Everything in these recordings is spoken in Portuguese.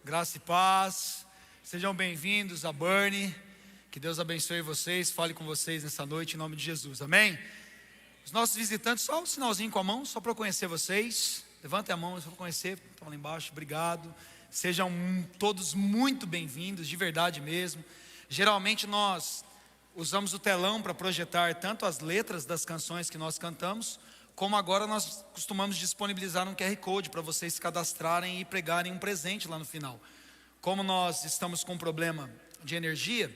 Graça e paz, sejam bem-vindos a Burnie, que Deus abençoe vocês, fale com vocês nessa noite em nome de Jesus, amém? Os nossos visitantes, só um sinalzinho com a mão, só para eu conhecer vocês, levantem a mão, só para conhecer, estão lá embaixo, obrigado, sejam todos muito bem-vindos, de verdade mesmo. Geralmente nós usamos o telão para projetar tanto as letras das canções que nós cantamos, como agora nós costumamos disponibilizar um QR Code para vocês se cadastrarem e pregarem um presente lá no final. Como nós estamos com um problema de energia,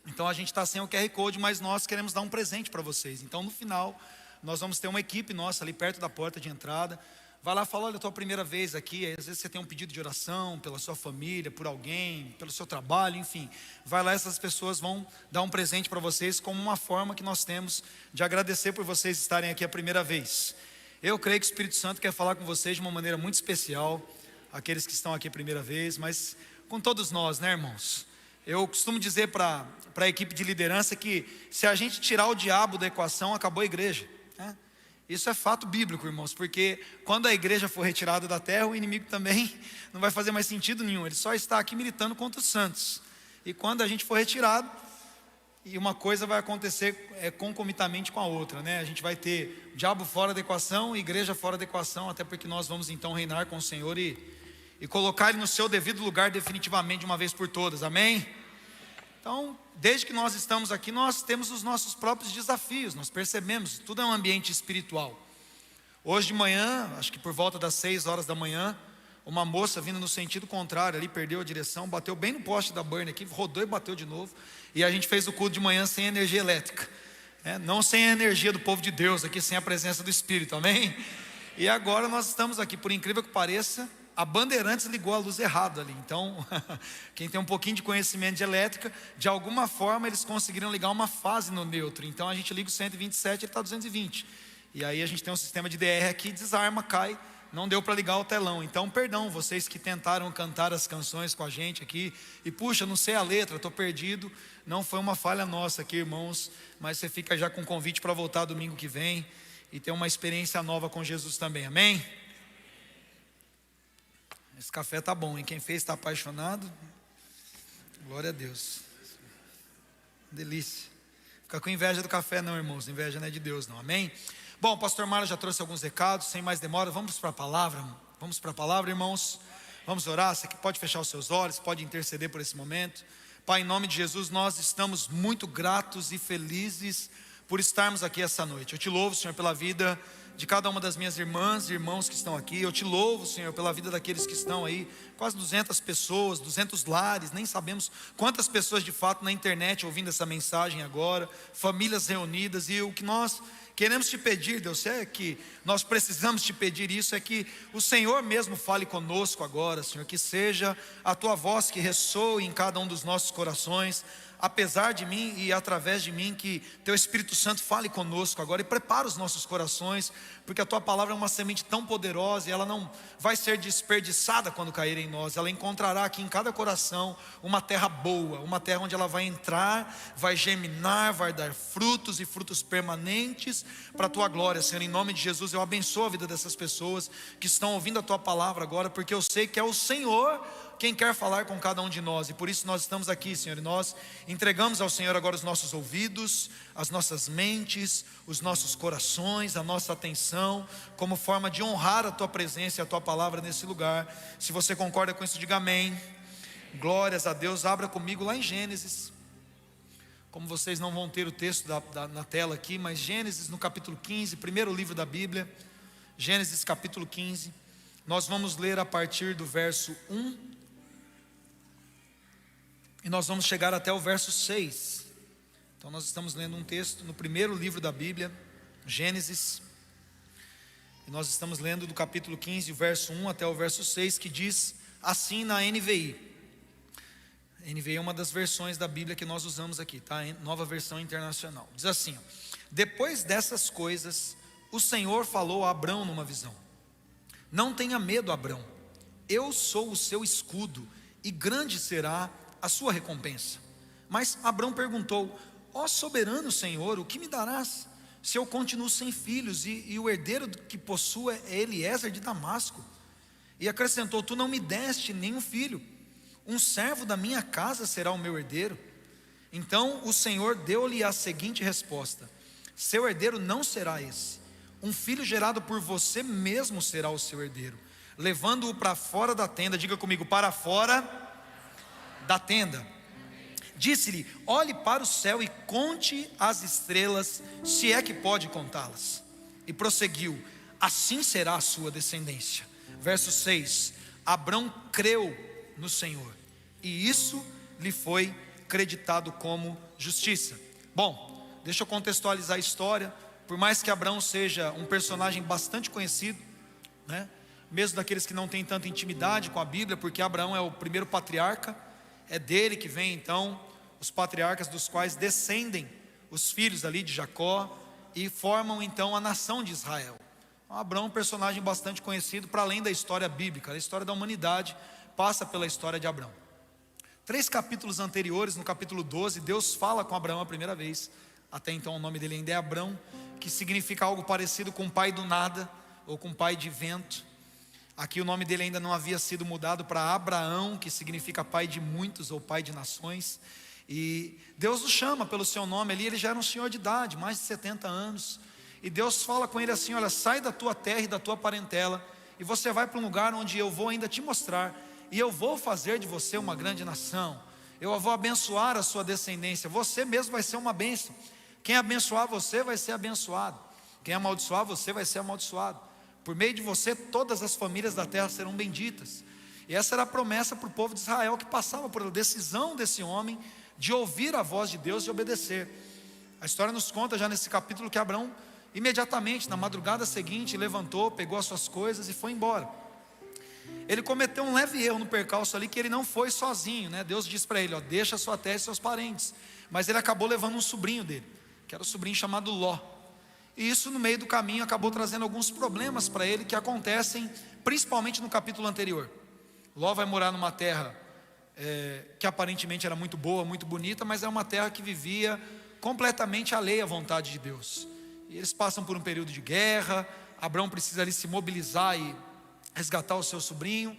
então a gente está sem o QR Code, mas nós queremos dar um presente para vocês. Então no final, nós vamos ter uma equipe nossa ali perto da porta de entrada. Vai lá e fala, olha, é a tua primeira vez aqui, às vezes você tem um pedido de oração pela sua família, por alguém, pelo seu trabalho, enfim. Vai lá, essas pessoas vão dar um presente para vocês como uma forma que nós temos de agradecer por vocês estarem aqui a primeira vez. Eu creio que o Espírito Santo quer falar com vocês de uma maneira muito especial, aqueles que estão aqui a primeira vez, mas com todos nós, né, irmãos? Eu costumo dizer para a equipe de liderança que se a gente tirar o diabo da equação, acabou a igreja, né? Isso é fato bíblico, irmãos, porque quando a igreja for retirada da terra, o inimigo também não vai fazer mais sentido nenhum, ele só está aqui militando contra os santos. E quando a gente for retirado, e uma coisa vai acontecer concomitamente com a outra, né? A gente vai ter diabo fora da equação, igreja fora da equação, até porque nós vamos então reinar com o Senhor e colocar Ele no seu devido lugar definitivamente de uma vez por todas, amém? Então, desde que nós estamos aqui, nós temos os nossos próprios desafios, nós percebemos, tudo é um ambiente espiritual. Hoje de manhã, acho que por volta das 6 horas da manhã, uma moça vindo no sentido contrário ali, perdeu a direção, bateu bem no poste da Burnie aqui, rodou e bateu de novo, e a gente fez o culto de manhã sem energia elétrica, né? Não sem a energia do povo de Deus aqui, sem a presença do Espírito, amém? E agora nós estamos aqui, por incrível que pareça, a Bandeirantes ligou a luz errada ali, então quem tem um pouquinho de conhecimento de elétrica, de alguma forma eles conseguiram ligar uma fase no neutro, então a gente liga o 127, ele está 220, e aí a gente tem um sistema de DR aqui, desarma, cai, não deu para ligar o telão. Então perdão, vocês que tentaram cantar as canções com a gente aqui, e puxa, não sei a letra, estou perdido, não foi uma falha nossa aqui, irmãos, mas você fica já com convite para voltar domingo que vem, e ter uma experiência nova com Jesus também, amém? Esse café tá bom, hein? Quem fez está apaixonado. Glória a Deus. Delícia. Fica com inveja do café não, irmãos. Inveja não é de Deus não, amém? Bom, o pastor Mário já trouxe alguns recados. Sem mais demora, vamos para a palavra. Vamos para a palavra, irmãos. Vamos orar. Você pode fechar os seus olhos, pode interceder por esse momento. Pai, em nome de Jesus, nós estamos muito gratos e felizes por estarmos aqui essa noite. Eu te louvo, Senhor, pela vida de cada uma das minhas irmãs e irmãos que estão aqui. Eu te louvo, Senhor, pela vida daqueles que estão aí, quase 200 pessoas, 200 lares, nem sabemos quantas pessoas de fato na internet ouvindo essa mensagem agora, famílias reunidas, e o que nós queremos te pedir, Deus, é que nós precisamos te pedir isso, é que o Senhor mesmo fale conosco agora, Senhor, que seja a tua voz que ressoe em cada um dos nossos corações, apesar de mim e através de mim, que teu Espírito Santo fale conosco agora e prepara os nossos corações, porque a tua palavra é uma semente tão poderosa e ela não vai ser desperdiçada quando cair em nós. Ela encontrará aqui em cada coração uma terra boa, uma terra onde ela vai entrar, vai germinar, vai dar frutos e frutos permanentes para a tua glória, Senhor. Em nome de Jesus, eu abençoo a vida dessas pessoas que estão ouvindo a tua palavra agora, porque eu sei que é o Senhor quem quer falar com cada um de nós, e por isso nós estamos aqui, Senhor, e nós entregamos ao Senhor agora os nossos ouvidos, as nossas mentes, os nossos corações, a nossa atenção, como forma de honrar a tua presença e a tua palavra nesse lugar. Se você concorda com isso, diga amém. Glórias a Deus. Abra comigo lá em Gênesis, como vocês não vão ter o texto na tela aqui, mas Gênesis no capítulo 15, primeiro livro da Bíblia, Gênesis capítulo 15, nós vamos ler a partir do verso 1, e nós vamos chegar até o verso 6. Então nós estamos lendo um texto no primeiro livro da Bíblia, Gênesis, e nós estamos lendo do capítulo 15, o verso 1 até o verso 6, que diz assim na NVI. NVI é uma das versões da Bíblia que nós usamos aqui, tá? Nova versão internacional. Diz assim, ó: depois dessas coisas, o Senhor falou a Abrão numa visão: não tenha medo, Abrão, eu sou o seu escudo, e grande será a sua recompensa. Mas Abrão perguntou: ó soberano Senhor, o que me darás, se eu continuo sem filhos, e o herdeiro que possuo é Eliezer de Damasco? E acrescentou: tu não me deste nenhum filho, um servo da minha casa será o meu herdeiro? Então o Senhor deu-lhe a seguinte resposta: seu herdeiro não será esse. Um filho gerado por você mesmo será o seu herdeiro, levando-o para fora da tenda. Diga comigo: para fora da tenda. Disse-lhe: olhe para o céu e conte as estrelas, se é que pode contá-las. E prosseguiu: assim será a sua descendência. Verso 6: Abrão creu no Senhor, e isso lhe foi creditado como justiça. Bom, deixa eu contextualizar a história. Por mais que Abrão seja um personagem bastante conhecido, né? Mesmo daqueles que não têm tanta intimidade com a Bíblia, porque Abraão é o primeiro patriarca, é dele que vem então os patriarcas, dos quais descendem os filhos ali de Jacó e formam então a nação de Israel. Então, Abraão é um personagem bastante conhecido, para além da história bíblica. A história da humanidade passa pela história de Abraão. 3 capítulos anteriores, no capítulo 12, Deus fala com Abraão a primeira vez. Até então o nome dele ainda é Abrão, que significa algo parecido com pai do nada, ou com pai de vento. Aqui o nome dele ainda não havia sido mudado para Abraão, que significa pai de muitos, ou pai de nações. E Deus o chama pelo seu nome ali. Ele já era um senhor de idade, mais de 70 anos. E Deus fala com ele assim: olha, sai da tua terra e da tua parentela, e você vai para um lugar onde eu vou ainda te mostrar, e eu vou fazer de você uma grande nação. Eu vou abençoar a sua descendência. Você mesmo vai ser uma bênção. Quem abençoar você vai ser abençoado. Quem amaldiçoar você vai ser amaldiçoado. Por meio de você todas as famílias da terra serão benditas. E essa era a promessa para o povo de Israel, que passava por a decisão desse homem de ouvir a voz de Deus e obedecer. A história nos conta já nesse capítulo que Abrão imediatamente na madrugada seguinte levantou, pegou as suas coisas e foi embora. Ele cometeu um leve erro no percalço ali, que ele não foi sozinho, né? Deus disse para ele: ó, deixa a sua terra e seus parentes. Mas ele acabou levando um sobrinho dele, que era o sobrinho chamado Ló. E isso no meio do caminho acabou trazendo alguns problemas para ele, que acontecem principalmente no capítulo anterior. Ló vai morar numa terra que aparentemente era muito boa, muito bonita, mas é uma terra que vivia completamente alheia à vontade de Deus. E eles passam por um período de guerra. Abrão precisa ali se mobilizar e resgatar o seu sobrinho.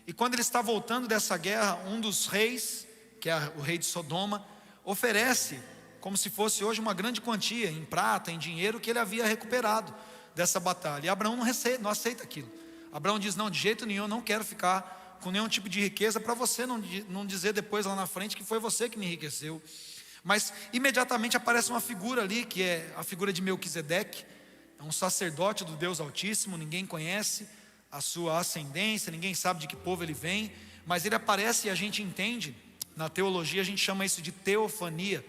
E quando ele está voltando dessa guerra, um dos reis, que é o rei de Sodoma, oferece, como se fosse hoje, uma grande quantia em prata, em dinheiro, que ele havia recuperado dessa batalha. E Abraão não aceita aquilo. Abraão diz: não, de jeito nenhum, eu não quero ficar com nenhum tipo de riqueza, para você não dizer depois lá na frente que foi você que me enriqueceu. Mas imediatamente aparece uma figura ali, que é a figura de Melquisedeque. É um sacerdote do Deus Altíssimo. Ninguém conhece a sua ascendência, ninguém sabe de que povo ele vem, mas ele aparece e a gente entende, na teologia a gente chama isso de teofania,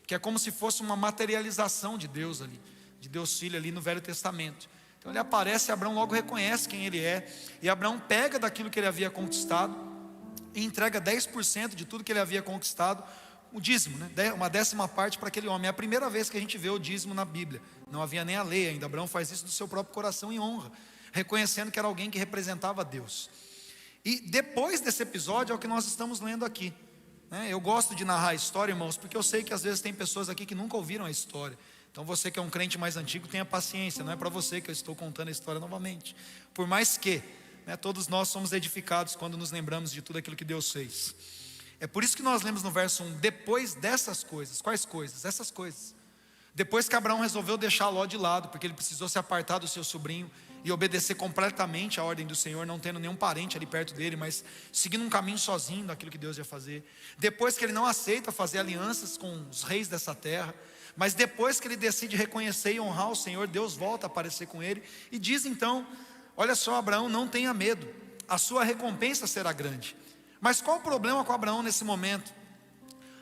que é como se fosse uma materialização de Deus ali, de Deus Filho ali no Velho Testamento. Então ele aparece e Abraão logo reconhece quem ele é, e Abraão pega daquilo que ele havia conquistado e entrega 10% de tudo que ele havia conquistado, o dízimo, né? Uma 10ª parte para aquele homem. É a primeira vez que a gente vê o dízimo na Bíblia, não havia nem a lei ainda. Abraão faz isso do seu próprio coração em honra, reconhecendo que era alguém que representava Deus. E depois desse episódio é o que nós estamos lendo aqui, né? Eu gosto de narrar a história, irmãos, porque eu sei que às vezes tem pessoas aqui que nunca ouviram a história. Então você que é um crente mais antigo, tenha paciência. Não é para você que eu estou contando a história novamente. Por mais que, né, todos nós somos edificados quando nos lembramos de tudo aquilo que Deus fez. É por isso que nós lemos no verso 1: depois dessas coisas. Quais coisas? Essas coisas. Depois que Abraão resolveu deixar Ló de lado, porque ele precisou se apartar do seu sobrinho e obedecer completamente a ordem do Senhor, não tendo nenhum parente ali perto dele, mas seguindo um caminho sozinho daquilo que Deus ia fazer. Depois que ele não aceita fazer alianças com os reis dessa terra, mas depois que ele decide reconhecer e honrar o Senhor, Deus volta a aparecer com ele e diz então: olha só, Abraão, não tenha medo, a sua recompensa será grande. Mas qual o problema com Abraão nesse momento?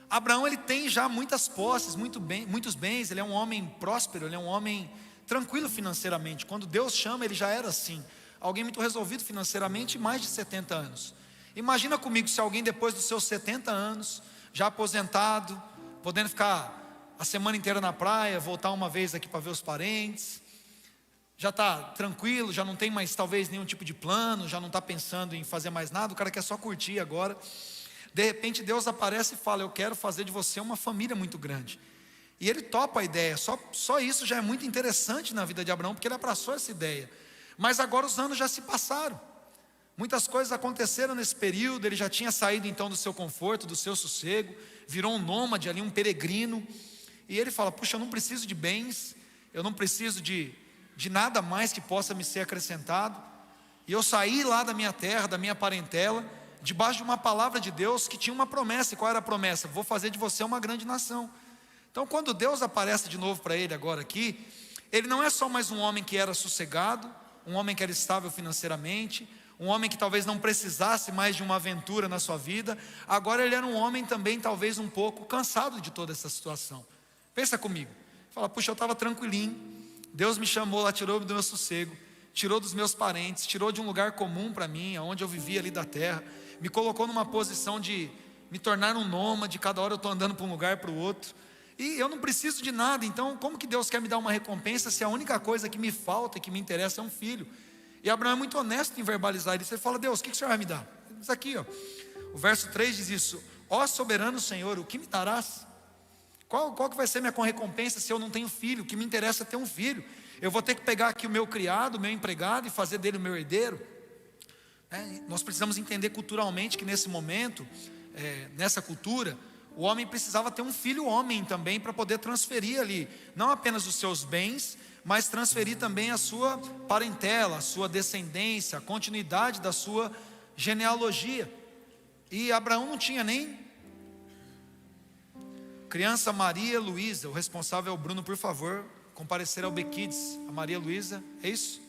Abraão, ele tem já muitas posses, muitos bens, ele é um homem próspero, ele é um homem tranquilo financeiramente. Quando Deus chama, ele já era assim, alguém muito resolvido financeiramente, mais de 70 anos. Imagina comigo se alguém depois dos seus 70 anos, já aposentado, podendo ficar a semana inteira na praia, voltar uma vez aqui para ver os parentes, já está tranquilo, já não tem mais talvez nenhum tipo de plano, já não está pensando em fazer mais nada, o cara quer só curtir agora. De repente Deus aparece e fala: eu quero fazer de você uma família muito grande. E ele topa a ideia. Só isso já é muito interessante na vida de Abraão, porque ele abraçou essa ideia. Mas agora os anos já se passaram. Muitas coisas aconteceram nesse período. Ele já tinha saído então do seu conforto, do seu sossego, virou um nômade ali, um peregrino. E ele fala: puxa, eu não preciso de bens, eu não preciso de nada mais que possa me ser acrescentado. E eu saí lá da minha terra, da minha parentela, debaixo de uma palavra de Deus que tinha uma promessa. E qual era a promessa? Vou fazer de você uma grande nação. Então quando Deus aparece de novo para ele agora aqui, ele não é só mais um homem que era sossegado, um homem que era estável financeiramente, um homem que talvez não precisasse mais de uma aventura na sua vida. Agora ele era um homem também talvez um pouco cansado de toda essa situação. Pensa comigo, fala: puxa, eu estava tranquilinho, Deus me chamou lá, tirou do meu sossego, tirou dos meus parentes, tirou de um lugar comum para mim, onde eu vivia ali da terra, me colocou numa posição de me tornar um nômade. Cada hora eu estou andando para um lugar para o outro, e eu não preciso de nada. Então como que Deus quer me dar uma recompensa se a única coisa que me falta e que me interessa é um filho? E Abraão é muito honesto em verbalizar isso. Ele fala: Deus, o que o Senhor vai me dar? Ele diz aqui, ó, o verso 3 diz isso: ó soberano Senhor, o que me darás? Qual que vai ser minha recompensa se eu não tenho filho? O que me interessa é ter um filho. Eu vou ter que pegar aqui o meu criado, o meu empregado, e fazer dele o meu herdeiro? Nós precisamos entender culturalmente que nesse momento, nessa cultura, o homem precisava ter um filho homem também, para poder transferir ali, não apenas os seus bens, mas transferir também a sua parentela, a sua descendência, a continuidade da sua genealogia. E Abraão não tinha nem criança. Maria Luísa, o responsável é o Bruno, por favor, comparecer ao B-Kids. A Maria Luísa, é isso?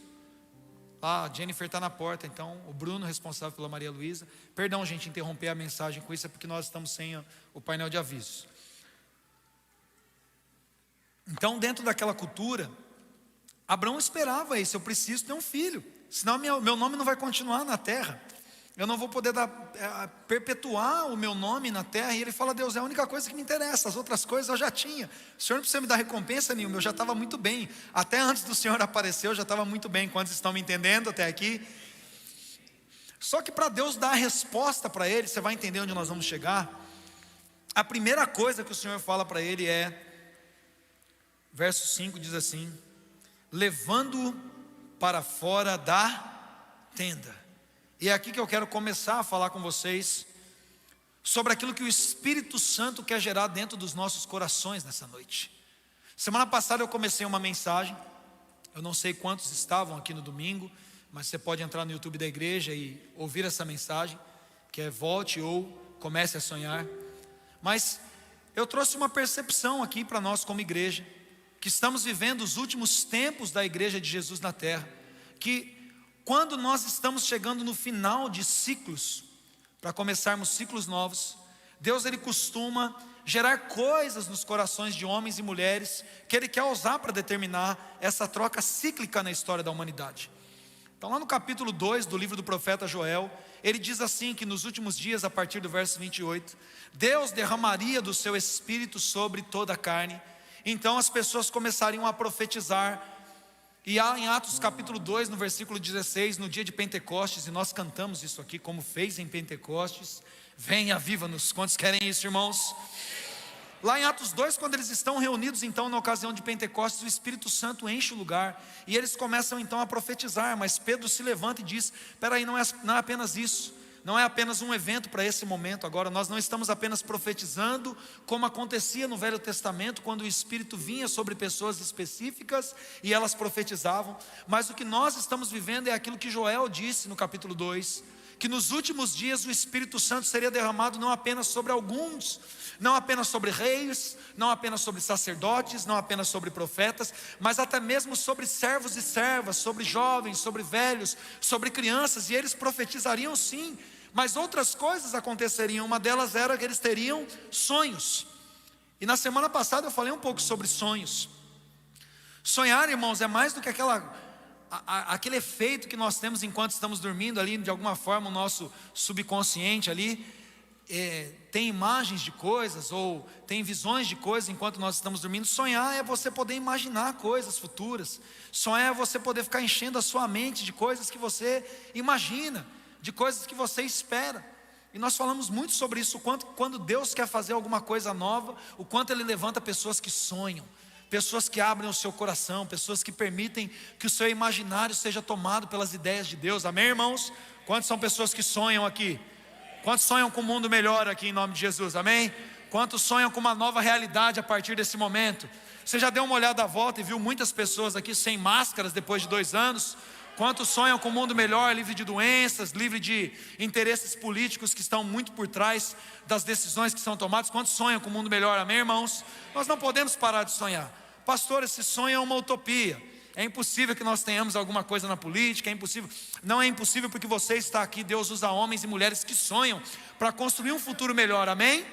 A Jennifer está na porta, então o Bruno responsável pela Maria Luísa. Perdão, gente, interromper a mensagem com isso, é porque nós estamos sem o painel de avisos. Então dentro daquela cultura, Abraão esperava isso: eu preciso ter um filho, senão meu nome não vai continuar na terra, eu não vou poder perpetuar o meu nome na terra. E ele fala: Deus, é a única coisa que me interessa, as outras coisas eu já tinha, o Senhor não precisa me dar recompensa nenhuma, eu já estava muito bem, até antes do Senhor aparecer eu já estava muito bem. Quantos estão me entendendo até aqui? Só que para Deus dar a resposta para ele, você vai entender onde nós vamos chegar. A primeira coisa que o Senhor fala para ele verso 5 diz assim: levando-o para fora da tenda. E é aqui que eu quero começar a falar com vocês sobre aquilo que o Espírito Santo quer gerar dentro dos nossos corações nessa noite. Semana passada eu comecei uma mensagem, eu não sei quantos estavam aqui no domingo, mas você pode entrar no YouTube da igreja e ouvir essa mensagem, que é Volte ou Comece a Sonhar. Mas eu trouxe uma percepção aqui para nós como igreja, que estamos vivendo os últimos tempos da igreja de Jesus na terra, que quando nós estamos chegando no final de ciclos, para começarmos ciclos novos, Deus ele costuma gerar coisas nos corações de homens e mulheres, que Ele quer usar para determinar essa troca cíclica na história da humanidade. Então lá no capítulo 2 do livro do profeta Joel, ele diz assim, que nos últimos dias, a partir do verso 28, Deus derramaria do seu Espírito sobre toda a carne. Então as pessoas começariam a profetizar. E há em Atos capítulo 2, no versículo 16, no dia de Pentecostes, e nós cantamos isso aqui, como fez em Pentecostes: venha, aviva-nos. Quantos querem isso, irmãos? Lá em Atos 2, quando eles estão reunidos então na ocasião de Pentecostes, o Espírito Santo enche o lugar, e eles começam então a profetizar. Mas Pedro se levanta e diz: espera aí, não é apenas isso, não é apenas um evento para esse momento agora. Nós não estamos apenas profetizando como acontecia no Velho Testamento, quando o Espírito vinha sobre pessoas específicas e elas profetizavam. Mas o que nós estamos vivendo é aquilo que Joel disse no capítulo 2, que nos últimos dias o Espírito Santo seria derramado não apenas sobre alguns, não apenas sobre reis, não apenas sobre sacerdotes, não apenas sobre profetas, mas até mesmo sobre servos e servas, sobre jovens, sobre velhos, sobre crianças. E eles profetizariam sim, mas outras coisas aconteceriam. Uma delas era que eles teriam sonhos. E na semana passada eu falei um pouco sobre sonhos. Sonhar, irmãos, é mais do que aquele efeito que nós temos enquanto estamos dormindo ali. De alguma forma o nosso subconsciente ali tem imagens de coisas, ou tem visões de coisas enquanto nós estamos dormindo. Sonhar é você poder imaginar coisas futuras. Sonhar é você poder ficar enchendo a sua mente de coisas que você imagina, de coisas que você espera. E nós falamos muito sobre isso, o quanto quando Deus quer fazer alguma coisa nova, o quanto Ele levanta pessoas que sonham, pessoas que abrem o seu coração, pessoas que permitem que o seu imaginário seja tomado pelas ideias de Deus. Amém, irmãos? Quantos são pessoas que sonham aqui? Quantos sonham com um mundo melhor aqui em nome de Jesus, amém? Quantos sonham com uma nova realidade a partir desse momento? Você já deu uma olhada à volta e viu muitas pessoas aqui sem máscaras depois de 2 anos? Quantos sonham com um mundo melhor, livre de doenças, livre de interesses políticos que estão muito por trás das decisões que são tomadas? Quantos sonham com um mundo melhor, amém, irmãos? Nós não podemos parar de sonhar. Pastor, esse sonho é uma utopia. É impossível que nós tenhamos alguma coisa na política, é impossível. Não é impossível porque você está aqui. Deus usa homens e mulheres que sonham para construir um futuro melhor, amém?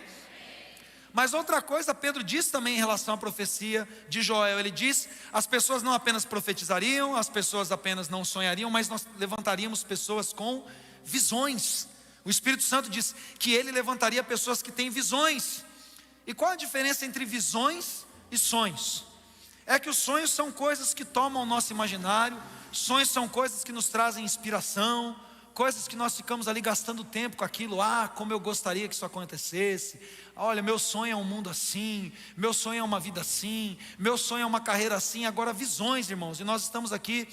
Mas outra coisa, Pedro diz também em relação à profecia de Joel. Ele diz, as pessoas não apenas profetizariam, as pessoas apenas não sonhariam, mas nós levantaríamos pessoas com visões. O Espírito Santo diz que ele levantaria pessoas que têm visões. E qual a diferença entre visões e sonhos? É que os sonhos são coisas que tomam o nosso imaginário, sonhos são coisas que nos trazem inspiração, coisas que nós ficamos ali gastando tempo com aquilo. Como eu gostaria que isso acontecesse. Olha, meu sonho é um mundo assim, meu sonho é uma vida assim, meu sonho é uma carreira assim. Agora visões, irmãos, e nós estamos aqui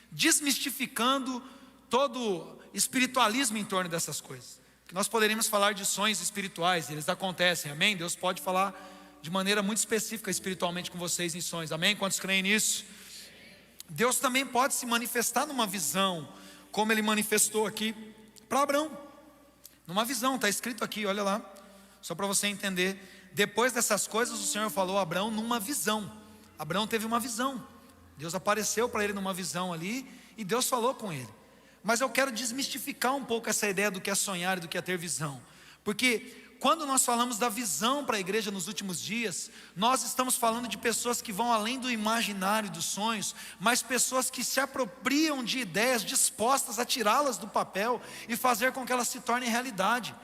desmistificando todo espiritualismo em torno dessas coisas. Que nós poderíamos falar de sonhos espirituais, eles acontecem, amém? Deus pode falar de maneira muito específica espiritualmente com vocês em sonhos, amém? Quantos creem nisso? Deus também pode se manifestar numa visão, como ele manifestou aqui para Abraão, numa visão, está escrito aqui, olha lá, só para você entender. Depois dessas coisas o Senhor falou a Abraão numa visão. Abraão teve uma visão, Deus apareceu para ele numa visão ali, e Deus falou com ele. Mas eu quero desmistificar um pouco essa ideia do que é sonhar e do que é ter visão, porque quando nós falamos da visão para a igreja nos últimos dias, nós estamos falando de pessoas que vão além do imaginário dos sonhos, mas pessoas que se apropriam de ideias dispostas a tirá-las do papel e fazer com que elas se tornem realidade.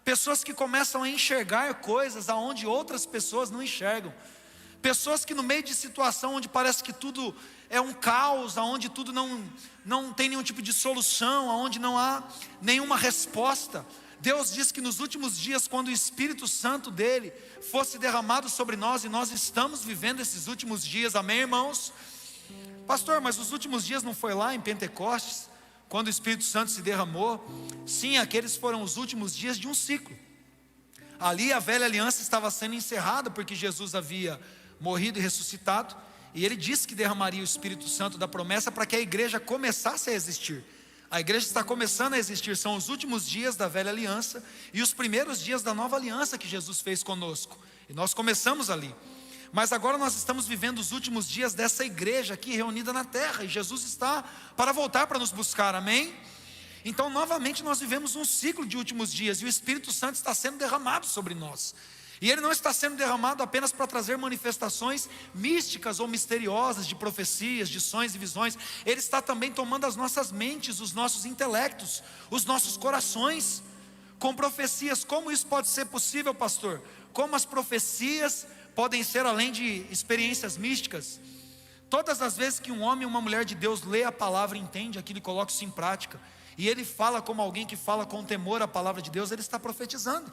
Pessoas que começam a enxergar coisas aonde outras pessoas não enxergam. Pessoas que no meio de situação onde parece que tudo é um caos, aonde tudo não tem nenhum tipo de solução, aonde não há nenhuma resposta, Deus diz que nos últimos dias, quando o Espírito Santo dele fosse derramado sobre nós, e nós estamos vivendo esses últimos dias, amém, irmãos? Pastor, mas os últimos dias não foi lá em Pentecostes, quando o Espírito Santo se derramou? Sim, aqueles foram os últimos dias de um ciclo. Ali a velha aliança estava sendo encerrada, porque Jesus havia morrido e ressuscitado, e ele disse que derramaria o Espírito Santo da promessa para que a igreja começasse a existir. A igreja está começando a existir, são os últimos dias da velha aliança e os primeiros dias da nova aliança que Jesus fez conosco, e nós começamos ali. Mas agora nós estamos vivendo os últimos dias dessa igreja aqui reunida na terra, e Jesus está para voltar para nos buscar, amém? Então novamente nós vivemos um ciclo de últimos dias, e o Espírito Santo está sendo derramado sobre nós. E ele não está sendo derramado apenas para trazer manifestações místicas ou misteriosas de profecias, de sonhos e visões. Ele está também tomando as nossas mentes, os nossos intelectos, os nossos corações, com profecias. Como isso pode ser possível, pastor? Como as profecias podem ser além de experiências místicas? Todas as vezes que um homem e uma mulher de Deus lê a palavra, entende aquilo e coloca isso em prática, e ele fala como alguém que fala com temor a palavra de Deus, ele está profetizando.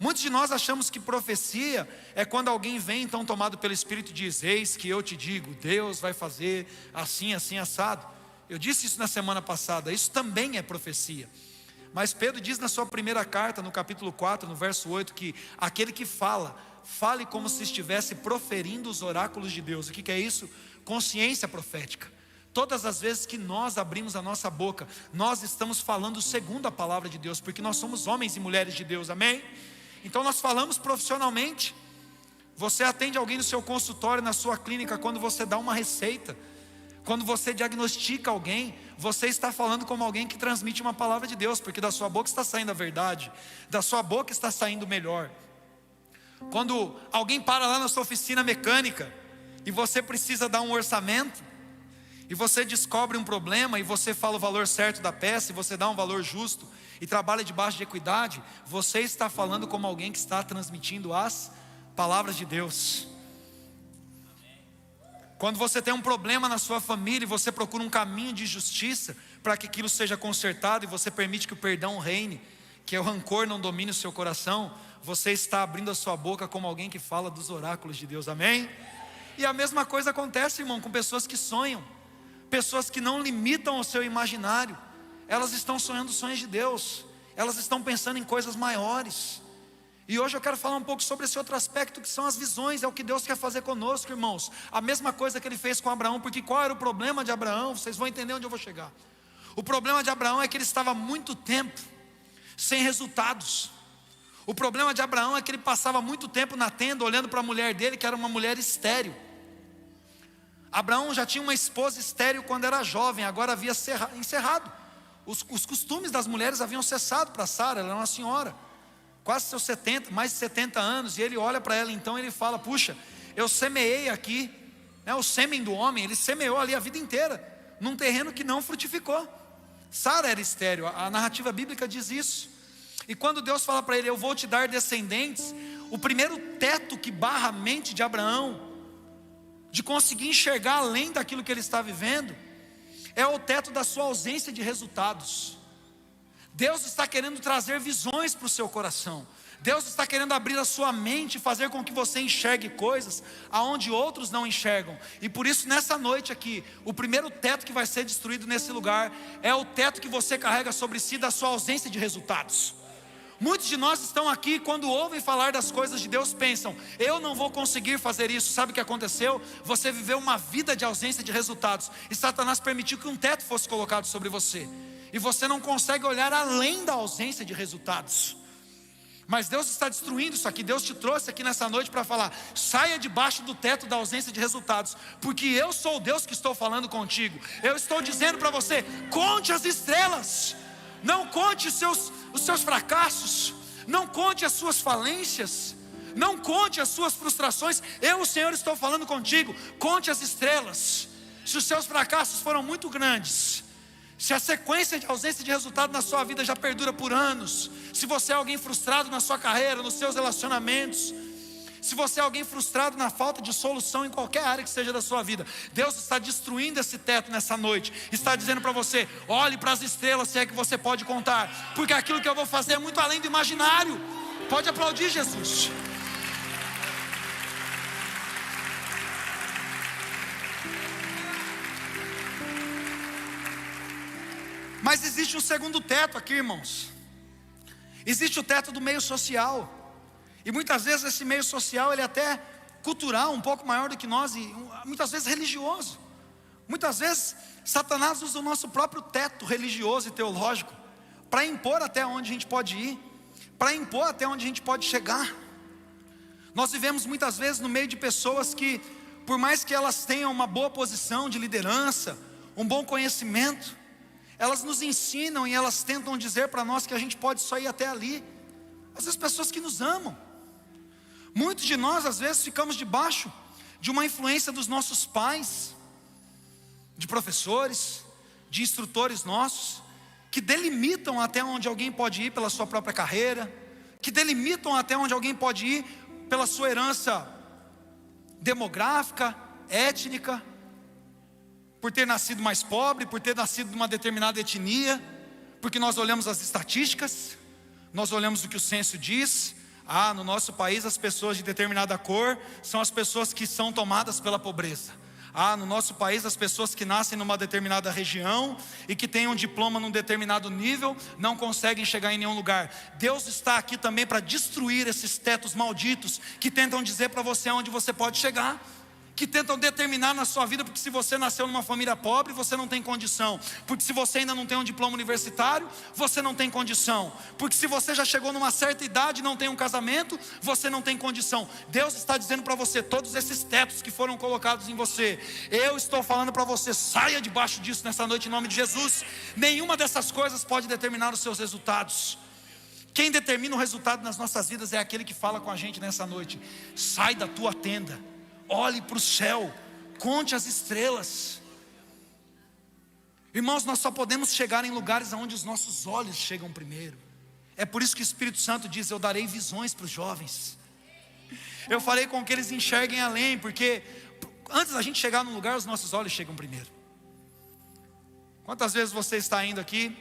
Muitos de nós achamos que profecia é quando alguém vem então tomado pelo Espírito e diz: eis que eu te digo, Deus vai fazer assim, assim, assado. Eu disse isso na semana passada, isso também é profecia. Mas Pedro diz na sua primeira carta, no capítulo 4, no verso 8, que aquele que fala, fale como se estivesse proferindo os oráculos de Deus. O que é isso? Consciência profética. Todas as vezes que nós abrimos a nossa boca, nós estamos falando segundo a palavra de Deus, porque nós somos homens e mulheres de Deus, amém? Então nós falamos profissionalmente. Você atende alguém no seu consultório, na sua clínica, quando você dá uma receita, quando você diagnostica alguém, você está falando como alguém que transmite uma palavra de Deus, porque da sua boca está saindo a verdade, da sua boca está saindo o melhor. Quando alguém para lá na sua oficina mecânica, e você precisa dar um orçamento, e você descobre um problema, e você fala o valor certo da peça, e você dá um valor justo, e trabalha debaixo de equidade, você está falando como alguém que está transmitindo as palavras de Deus. Quando você tem um problema na sua família, e você procura um caminho de justiça, para que aquilo seja consertado, e você permite que o perdão reine, que o rancor não domine o seu coração, você está abrindo a sua boca como alguém que fala dos oráculos de Deus, amém? E a mesma coisa acontece, irmão, com pessoas que sonham, pessoas que não limitam o seu imaginário. elas estão sonhando sonhos de Deus, elas estão pensando em coisas maiores. E hoje eu quero falar um pouco sobre esse outro aspecto, que são as visões. É o que Deus quer fazer conosco, irmãos. A mesma coisa que Ele fez com Abraão. Porque qual era o problema de Abraão? Vocês vão entender onde eu vou chegar. O problema de Abraão é que ele estava muito tempo sem resultados. O problema de Abraão é que ele passava muito tempo na tenda olhando para a mulher dele, que era uma mulher estéril. Abraão já tinha uma esposa estéril quando era jovem, agora havia encerrado. Os costumes das mulheres haviam cessado para Sara. Ela era uma senhora, quase seus 70, mais de 70 anos, e ele olha para ela, então ele fala: puxa, eu semeei aqui, né, o sêmen do homem, ele semeou ali a vida inteira, num terreno que não frutificou. Sara era estéril, a narrativa bíblica diz isso. E quando Deus fala para ele: eu vou te dar descendentes, o primeiro teto que barra a mente de Abraão, de conseguir enxergar além daquilo que ele está vivendo, é o teto da sua ausência de resultados. Deus está querendo trazer visões para o seu coração. Deus está querendo abrir a sua mente e fazer com que você enxergue coisas aonde outros não enxergam. E por isso nessa noite aqui, o primeiro teto que vai ser destruído nesse lugar é o teto que você carrega sobre si da sua ausência de resultados. Muitos de nós estão aqui, quando ouvem falar das coisas de Deus, pensam: eu não vou conseguir fazer isso. Sabe o que aconteceu? Você viveu uma vida de ausência de resultados, e Satanás permitiu que um teto fosse colocado sobre você, e você não consegue olhar além da ausência de resultados. Mas Deus está destruindo isso aqui. Deus te trouxe aqui nessa noite para falar: saia debaixo do teto da ausência de resultados, porque eu sou o Deus que estou falando contigo. Eu estou dizendo para você: conte as estrelas. Não conte os seus fracassos, não conte as suas falências, não conte as suas frustrações. Eu, o Senhor, estou falando contigo: conte as estrelas. Se os seus fracassos foram muito grandes, se a sequência de ausência de resultado na sua vida já perdura por anos, se você é alguém frustrado na sua carreira, nos seus relacionamentos, se você é alguém frustrado na falta de solução em qualquer área que seja da sua vida, Deus está destruindo esse teto nessa noite. Está dizendo para você: olhe para as estrelas, se é que você pode contar, porque aquilo que eu vou fazer é muito além do imaginário. Pode aplaudir Jesus. Mas existe um segundo teto aqui, irmãos. Existe o teto do meio social. E muitas vezes esse meio social, ele é até cultural, um pouco maior do que nós, e muitas vezes religioso. Muitas vezes Satanás usa o nosso próprio teto religioso e teológico para impor até onde a gente pode ir, para impor até onde a gente pode chegar. Nós vivemos muitas vezes no meio de pessoas que, por mais que elas tenham uma boa posição de liderança, um bom conhecimento, elas nos ensinam e elas tentam dizer para nós que a gente pode só ir até ali. Às vezes pessoas que nos amam. Muitos de nós às vezes ficamos debaixo de uma influência dos nossos pais, de professores, de instrutores nossos, que delimitam até onde alguém pode ir pela sua própria carreira, que delimitam até onde alguém pode ir pela sua herança demográfica, étnica, por ter nascido mais pobre, por ter nascido de uma determinada etnia, porque nós olhamos as estatísticas, nós olhamos o que o censo diz. No nosso país as pessoas de determinada cor são as pessoas que são tomadas pela pobreza. No nosso país as pessoas que nascem numa determinada região e que têm um diploma num determinado nível não conseguem chegar em nenhum lugar. Deus está aqui também para destruir esses tetos malditos que tentam dizer para você onde você pode chegar, que tentam determinar na sua vida, porque se você nasceu numa família pobre, você não tem condição, porque se você ainda não tem um diploma universitário, você não tem condição, porque se você já chegou numa certa idade e não tem um casamento, você não tem condição. Deus está dizendo para você: todos esses tetos que foram colocados em você, eu estou falando para você: saia debaixo disso nessa noite em nome de Jesus. Nenhuma dessas coisas pode determinar os seus resultados. Quem determina o resultado nas nossas vidas é aquele que fala com a gente nessa noite: sai da tua tenda, olhe para o céu, conte as estrelas. Irmãos, nós só podemos chegar em lugares onde os nossos olhos chegam primeiro. É por isso que o Espírito Santo diz: eu darei visões para os jovens. Eu farei com que eles enxerguem além, porque antes da gente chegar num lugar, os nossos olhos chegam primeiro. Quantas vezes você está indo aqui,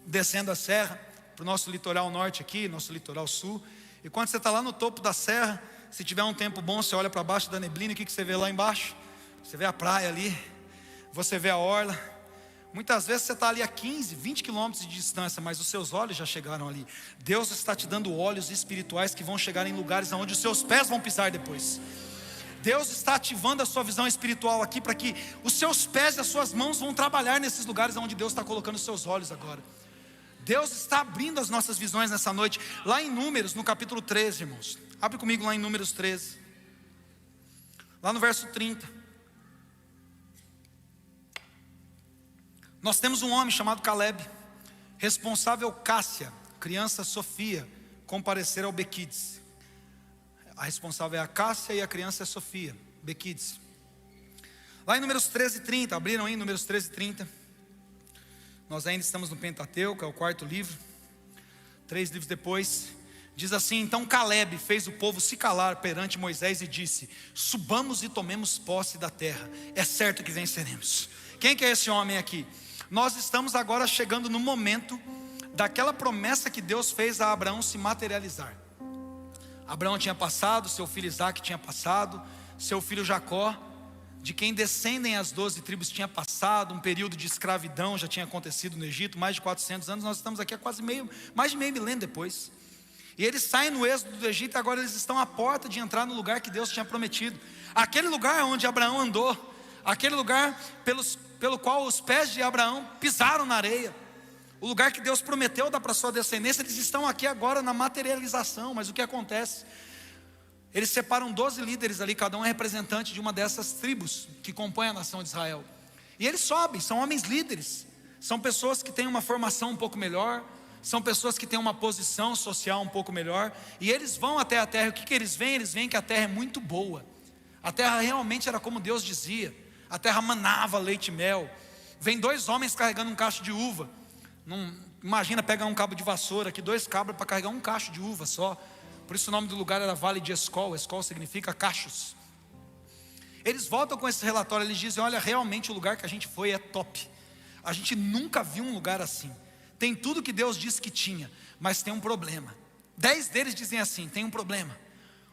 descendo a serra, para o nosso litoral norte aqui, nosso litoral sul, e quando você está lá no topo da serra, se tiver um tempo bom, você olha para baixo da neblina, e o que você vê lá embaixo? Você vê a praia ali, você vê a orla, Muitas vezes você está ali a 15, 20 quilômetros de distância, mas os seus olhos já chegaram ali. Deus está te dando olhos espirituais que vão chegar em lugares onde os seus pés vão pisar depois. Deus está ativando a sua visão espiritual aqui, para que os seus pés e as suas mãos vão trabalhar nesses lugares onde Deus está colocando os seus olhos agora. Deus está abrindo as nossas visões nessa noite. Lá em Números, no capítulo 13, irmãos. Abre comigo lá em Números 13. Lá no verso 30. Nós temos um homem chamado Caleb, responsável Cássia, criança Sofia, comparecer ao Bequides. A responsável é a Cássia e a criança é Sofia, Bequides. Lá em Números 13, 30, abriram aí Números 13, 30. Nós ainda estamos no Pentateuco, é o quarto livro. 3 livros depois, diz assim: então Caleb fez o povo se calar perante Moisés e disse: subamos e tomemos posse da terra, é certo que venceremos. Quem que é esse homem aqui? Nós estamos agora chegando no momento daquela promessa que Deus fez a Abraão se materializar. Abraão tinha passado, seu filho Isaque tinha passado, seu filho Jacó, de quem descendem as 12 tribos, tinha passado, um período de escravidão já tinha acontecido no Egito, mais de 400 anos, nós estamos aqui há mais de meio milênio depois. E eles saem no êxodo do Egito e agora eles estão à porta de entrar no lugar que Deus tinha prometido. Aquele lugar onde Abraão andou, aquele lugar pelo qual os pés de Abraão pisaram na areia, o lugar que Deus prometeu dar para a sua descendência, eles estão aqui agora na materialização. Mas o que acontece? Eles separam 12 líderes ali, cada um é representante de uma dessas tribos que compõem a nação de Israel. E eles sobem, são homens líderes, são pessoas que têm uma formação um pouco melhor, são pessoas que têm uma posição social um pouco melhor. E eles vão até a terra. O que eles veem? Eles veem que a terra é muito boa. A terra realmente era como Deus dizia. A terra manava leite e mel. Vem 2 homens carregando um cacho de uva. Imagina pegar um cabo de vassoura aqui, 2 cabos para carregar um cacho de uva só. Por isso o nome do lugar era Vale de Escol. Escol significa cachos. Eles voltam com esse relatório. Eles dizem: olha, realmente o lugar que a gente foi é top. A gente nunca viu um lugar assim. Tem tudo que Deus disse que tinha, mas tem um problema. 10 deles dizem assim: tem um problema.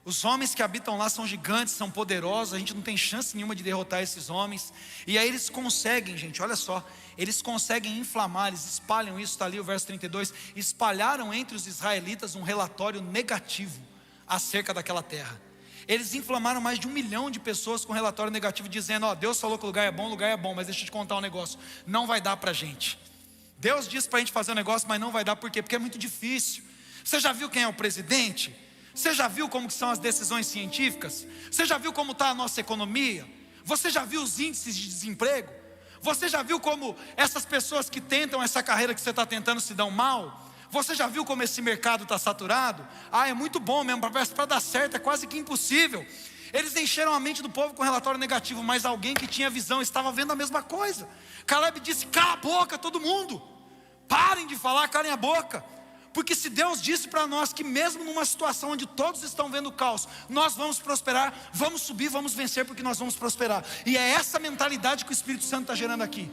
Os homens que habitam lá são gigantes, são poderosos, a gente não tem chance nenhuma de derrotar esses homens. E aí eles conseguem, gente, olha só, eles conseguem inflamar, eles espalham isso, está ali o verso 32, espalharam entre os israelitas um relatório negativo acerca daquela terra. Eles inflamaram mais de 1 milhão de pessoas com relatório negativo, dizendo: ó, Deus falou que o lugar é bom, mas deixa eu te contar um negócio, não vai dar para a gente. Deus disse para a gente fazer um negócio, mas não vai dar. Por quê? Porque é muito difícil. Você já viu quem é o presidente? Você já viu como que são as decisões científicas? Você já viu como está a nossa economia? Você já viu os índices de desemprego? Você já viu como essas pessoas que tentam essa carreira que você está tentando se dão mal? Você já viu como esse mercado está saturado? Ah, é muito bom mesmo, para dar certo é quase que impossível. Eles encheram a mente do povo com relatório negativo, mas alguém que tinha visão estava vendo a mesma coisa. Caleb disse: cala a boca todo mundo, parem de falar, calem a boca. Porque se Deus disse para nós que mesmo numa situação onde todos estão vendo caos, nós vamos prosperar, vamos subir, vamos vencer, porque nós vamos prosperar. E é essa mentalidade que o Espírito Santo está gerando aqui.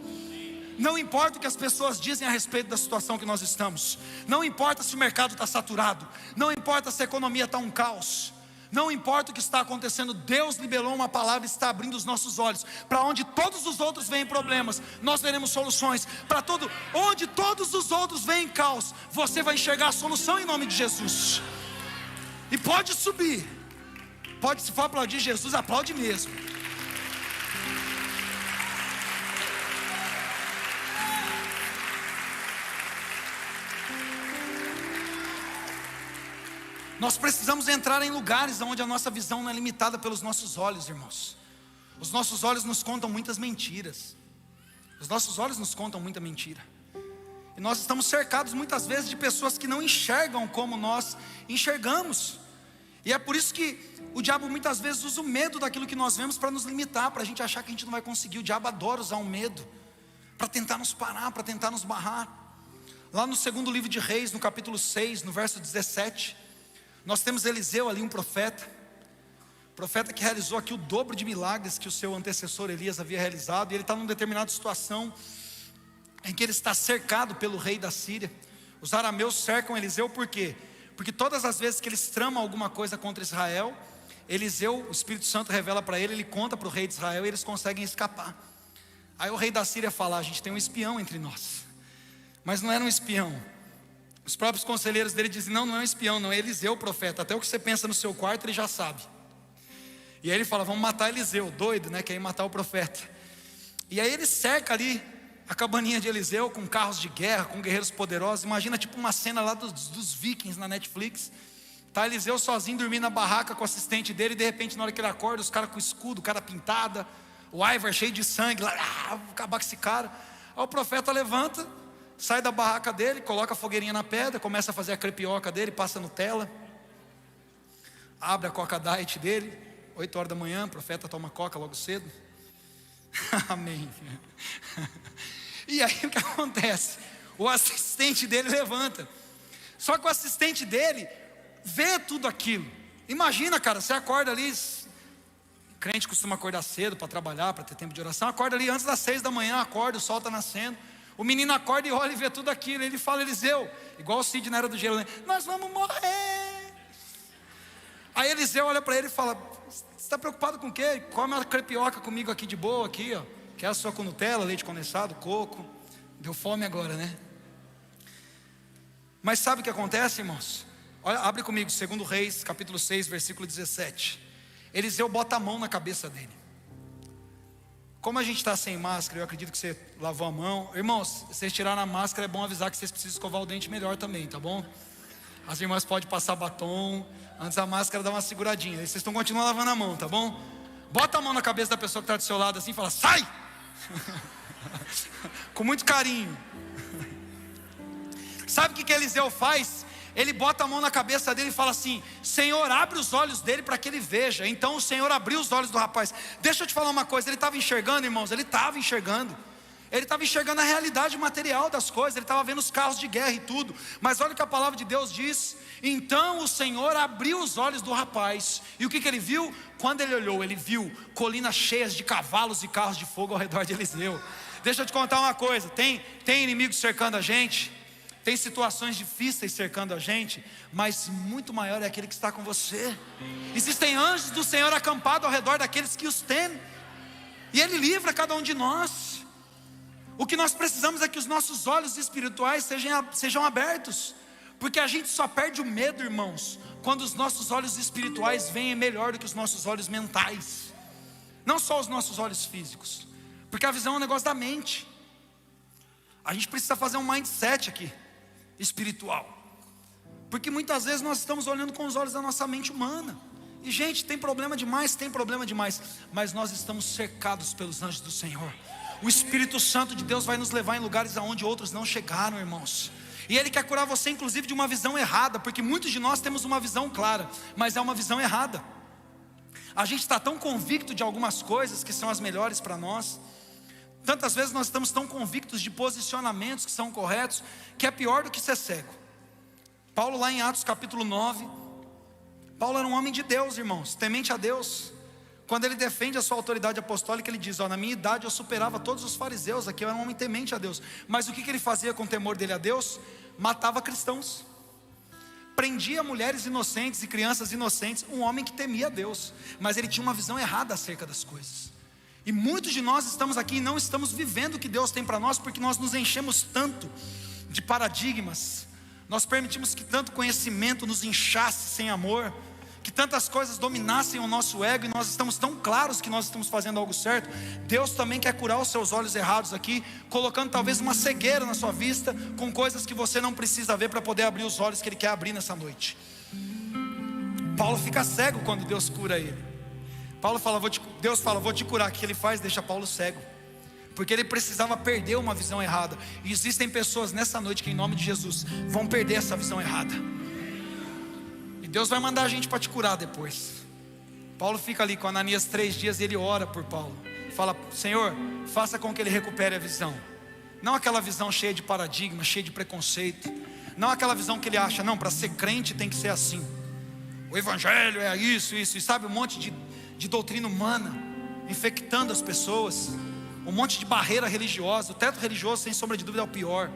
Não importa o que as pessoas dizem a respeito da situação que nós estamos, não importa se o mercado está saturado, não importa se a economia está um caos, não importa o que está acontecendo, Deus liberou uma palavra e está abrindo os nossos olhos. Para onde todos os outros veem problemas, nós veremos soluções. Onde todos os outros veem caos, você vai enxergar a solução em nome de Jesus. E pode subir, se for aplaudir Jesus, aplaude mesmo. Nós precisamos entrar em lugares onde a nossa visão não é limitada pelos nossos olhos, irmãos. Os nossos olhos nos contam muitas mentiras. Os nossos olhos nos contam muita mentira. E nós estamos cercados muitas vezes de pessoas que não enxergam como nós enxergamos. E é por isso que o diabo muitas vezes usa o medo daquilo que nós vemos para nos limitar, para a gente achar que a gente não vai conseguir. O diabo adora usar o medo para tentar nos parar, para tentar nos barrar. Lá no 2º livro de Reis, no capítulo 6, no verso 17, nós temos Eliseu ali, um profeta que realizou aqui o dobro de milagres que o seu antecessor Elias havia realizado. E ele está numa determinada situação em que ele está cercado pelo rei da Síria. Os arameus cercam Eliseu por quê? Porque todas as vezes que eles tramam alguma coisa contra Israel, Eliseu, o Espírito Santo revela para ele, ele conta para o rei de Israel e eles conseguem escapar. Aí o rei da Síria fala: a gente tem um espião entre nós. Mas não era um espião. Os próprios conselheiros dele dizem: não, não é um espião, não, é Eliseu o profeta. Até o que você pensa no seu quarto ele já sabe. E aí ele fala: vamos matar Eliseu, doido, né? Quer ir matar o profeta. E aí ele cerca ali a cabaninha de Eliseu com carros de guerra, com guerreiros poderosos. Imagina tipo uma cena lá dos Vikings na Netflix. Tá Eliseu sozinho dormindo na barraca com o assistente dele. E de repente na hora que ele acorda, os caras com escudo, cara pintada, o Ivar cheio de sangue lá, vou acabar com esse cara. Aí o profeta levanta, sai da barraca dele, coloca a fogueirinha na pedra, começa a fazer a crepioca dele, passa Nutella, abre a Coca Diet dele, 8 horas da manhã, o profeta toma coca logo cedo. Amém. E aí o que acontece? O assistente dele levanta. Só que o assistente dele vê tudo aquilo. Imagina, cara, você acorda ali. Crente costuma acordar cedo para trabalhar, para ter tempo de oração. Acorda ali antes das 6 da manhã, acorda, o sol está nascendo. O menino acorda e olha e vê tudo aquilo. Ele fala: Eliseu, igual o Cid na Era do Gelo, né? Nós vamos morrer. Aí Eliseu olha para ele e fala: você está preocupado com o quê? Come uma crepioca comigo aqui de boa, aqui, ó. Quer só com Nutella, leite condensado, coco. Deu fome agora, né? Mas sabe o que acontece, irmãos? Olha, abre comigo, 2 Reis, capítulo 6, versículo 17. Eliseu bota a mão na cabeça dele. Como a gente está sem máscara, eu acredito que você lavou a mão. Irmãos, se vocês tiraram a máscara, é bom avisar que vocês precisam escovar o dente melhor também, tá bom? As irmãs podem passar batom, antes a máscara dá uma seguradinha. Aí vocês estão continuando lavando a mão, tá bom? Bota a mão na cabeça da pessoa que está do seu lado assim e fala: sai! Com muito carinho. Sabe o que Eliseu faz? Ele bota a mão na cabeça dele e fala assim: Senhor, abre os olhos dele para que ele veja. Então o Senhor abriu os olhos do rapaz. Deixa eu te falar uma coisa, ele estava enxergando, irmãos. Ele estava enxergando a realidade material das coisas. Ele estava vendo os carros de guerra e tudo. Mas olha o que a palavra de Deus diz: então o Senhor abriu os olhos do rapaz. E o que ele viu? Quando ele olhou, ele viu colinas cheias de cavalos e carros de fogo ao redor de Eliseu. Deixa eu te contar uma coisa, tem inimigos cercando a gente, tem situações difíceis cercando a gente, mas muito maior é aquele que está com você. Existem anjos do Senhor acampados ao redor daqueles que os temem, e Ele livra cada um de nós. O que nós precisamos é que os nossos olhos espirituais sejam abertos, porque a gente só perde o medo, irmãos, quando os nossos olhos espirituais veem melhor do que os nossos olhos mentais. Não só os nossos olhos físicos, porque a visão é um negócio da mente. A gente precisa fazer um mindset aqui espiritual, porque muitas vezes nós estamos olhando com os olhos da nossa mente humana. E gente, tem problema demais, mas nós estamos cercados pelos anjos do Senhor. O Espírito Santo de Deus vai nos levar em lugares aonde outros não chegaram, irmãos. E Ele quer curar você inclusive de uma visão errada, porque muitos de nós temos uma visão clara, mas é uma visão errada. A gente está tão convicto de algumas coisas que são as melhores para nós. Tantas vezes nós estamos tão convictos de posicionamentos que são corretos, que é pior do que ser cego. Paulo, lá em Atos capítulo 9, Paulo era um homem de Deus, irmãos, temente a Deus. Quando ele defende a sua autoridade apostólica, ele diz: na minha idade eu superava todos os fariseus aqui, eu era um homem temente a Deus. Mas o que ele fazia com o temor dele a Deus? Matava cristãos, prendia mulheres inocentes e crianças inocentes. Um homem que temia a Deus, mas ele tinha uma visão errada acerca das coisas. E muitos de nós estamos aqui e não estamos vivendo o que Deus tem para nós, porque nós nos enchemos tanto de paradigmas, nós permitimos que tanto conhecimento nos inchasse sem amor, que tantas coisas dominassem o nosso ego, e nós estamos tão claros que nós estamos fazendo algo certo. Deus também quer curar os seus olhos errados aqui, colocando talvez uma cegueira na sua vista, com coisas que você não precisa ver para poder abrir os olhos que Ele quer abrir nessa noite. Paulo fica cego quando Deus cura ele. Deus fala: vou te curar. O que Ele faz? Deixa Paulo cego, porque ele precisava perder uma visão errada. E existem pessoas nessa noite que em nome de Jesus vão perder essa visão errada, e Deus vai mandar a gente para te curar depois. Paulo fica ali com Ananias 3 dias e ele ora por Paulo. Fala: Senhor, faça com que ele recupere a visão. Não aquela visão cheia de paradigma, cheia de preconceito. Não aquela visão que ele acha: não, para ser crente tem que ser assim, o evangelho é isso, e sabe, um monte de doutrina humana infectando as pessoas, um monte de barreira religiosa. O teto religioso, sem sombra de dúvida, é o pior,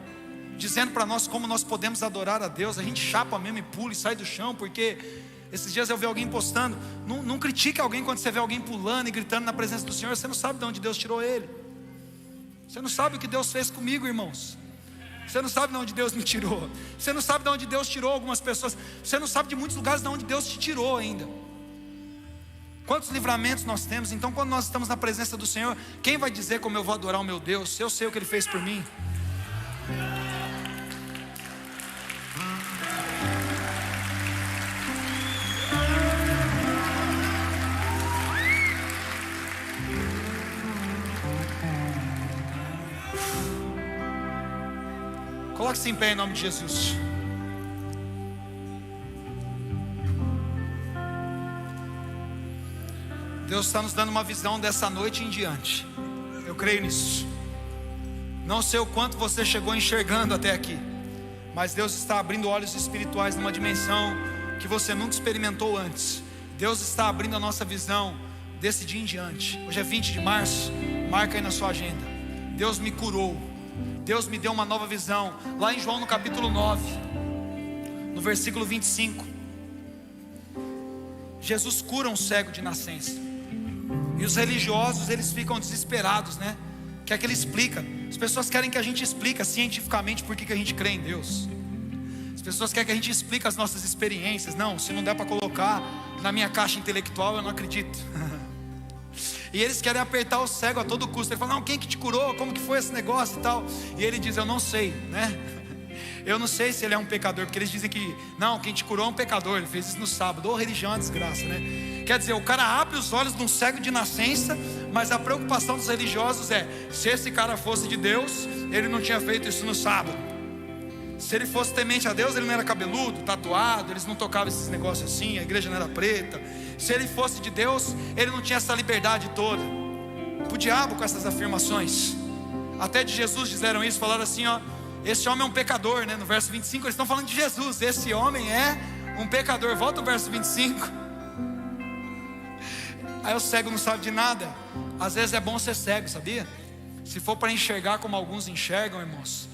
dizendo para nós como nós podemos adorar a Deus. A gente chapa mesmo e pula e sai do chão, porque esses dias eu vi alguém postando: não critique alguém quando você vê alguém pulando e gritando na presença do Senhor, você não sabe de onde Deus tirou ele. Você não sabe o que Deus fez comigo, irmãos. Você não sabe de onde Deus me tirou. Você não sabe de onde Deus tirou algumas pessoas. Você não sabe de muitos lugares de onde Deus te tirou ainda. Quantos livramentos nós temos. Então quando nós estamos na presença do Senhor, quem vai dizer como eu vou adorar o meu Deus, se eu sei o que Ele fez por mim? Coloque-se em pé em nome de Jesus. Deus está nos dando uma visão dessa noite em diante. Eu creio nisso. Não sei o quanto você chegou enxergando até aqui, mas Deus está abrindo olhos espirituais numa dimensão que você nunca experimentou antes. Deus está abrindo a nossa visão desse dia em diante. Hoje é 20 de março, marca aí na sua agenda. Deus me curou, Deus me deu uma nova visão. Lá em João no capítulo 9, no versículo 25, Jesus cura um cego de nascença. E os religiosos, eles ficam desesperados, né? Quer que ele explica. As pessoas querem que a gente explique cientificamente por que a gente crê em Deus. As pessoas querem que a gente explique as nossas experiências. Não, se não der para colocar na minha caixa intelectual, eu não acredito. E eles querem apertar o cego a todo custo. Ele fala, não, quem que te curou? Como que foi esse negócio e tal? E ele diz, eu não sei, né? Eu não sei se ele é um pecador, porque eles dizem que, não, quem te curou é um pecador, ele fez isso no sábado. Ô, religião é uma desgraça, né? Quer dizer, o cara abre os olhos de um cego de nascença, mas a preocupação dos religiosos é, se esse cara fosse de Deus, ele não tinha feito isso no sábado. Se ele fosse temente a Deus, ele não era cabeludo, tatuado, eles não tocavam esses negócios assim, a igreja não era preta. Se ele fosse de Deus, ele não tinha essa liberdade toda. O diabo com essas afirmações. Até de Jesus disseram isso, falaram assim, ó, esse homem é um pecador, né? No verso 25 eles estão falando de Jesus. Esse homem é um pecador. Volta o verso 25. Aí o cego não sabe de nada. Às vezes é bom ser cego, sabia? Se for para enxergar como alguns enxergam, irmãos,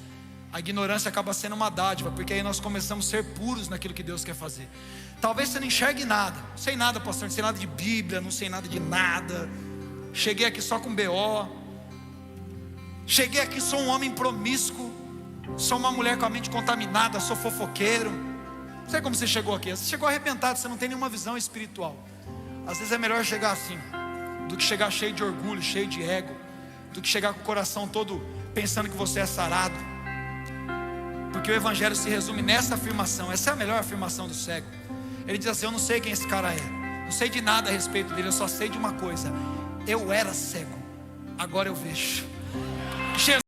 a ignorância acaba sendo uma dádiva, porque aí nós começamos a ser puros naquilo que Deus quer fazer. Talvez você não enxergue nada. Não sei nada, pastor, não sei nada de Bíblia, não sei nada de nada. Cheguei aqui só com BO. Cheguei aqui, sou um homem promíscuo. Sou uma mulher com a mente contaminada, sou fofoqueiro. Não sei como você chegou aqui. Você chegou arrebentado, você não tem nenhuma visão espiritual. Às vezes é melhor chegar assim, do que chegar cheio de orgulho, cheio de ego, do que chegar com o coração todo pensando que você é sarado. Porque o evangelho se resume nessa afirmação. Essa é a melhor afirmação do cego. Ele diz assim, eu não sei quem esse cara é, não sei de nada a respeito dele, eu só sei de uma coisa: eu era cego, agora eu vejo.